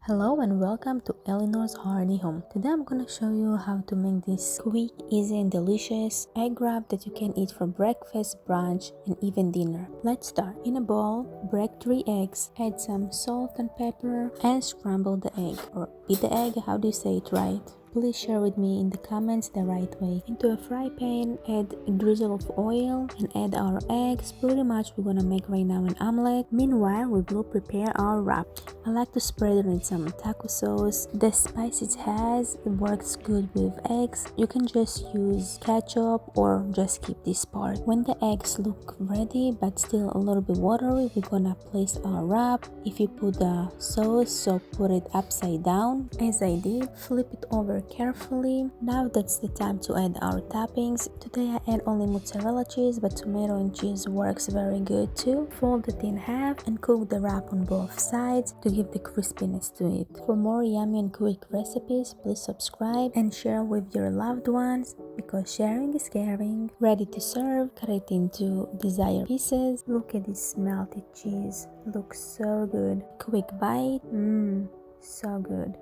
Hello and welcome to Eleanor's Hearty Home. Today I'm gonna show you how to make this quick, easy and delicious egg wrap that you can eat for breakfast, brunch and even dinner. Let's start. In a bowl, break 3 eggs, add some salt and pepper and scramble the egg, or beat the egg, how do you say it right? Please share with me in the comments the right way. Into a fry pan, add a drizzle of oil and add our eggs. Pretty much we're gonna make right now an omelette. Meanwhile, we will prepare our wrap. I like to spread it with some taco sauce. The spice it has, it works good with eggs. You can just use ketchup or just skip this part. When the eggs look ready but still a little bit watery, we're gonna place our wrap. If you put the sauce, so put it upside down as I did. Flip it over carefully. Now that's the time to add our toppings. Today I add only mozzarella cheese, but tomato and cheese works very good too. Fold it in half and cook the wrap on both sides to give the crispiness to it. For more yummy and quick recipes, please subscribe and share with your loved ones because sharing is caring. Ready to serve, cut it into desired pieces. Look at this melted cheese, looks so good. Quick bite, so good.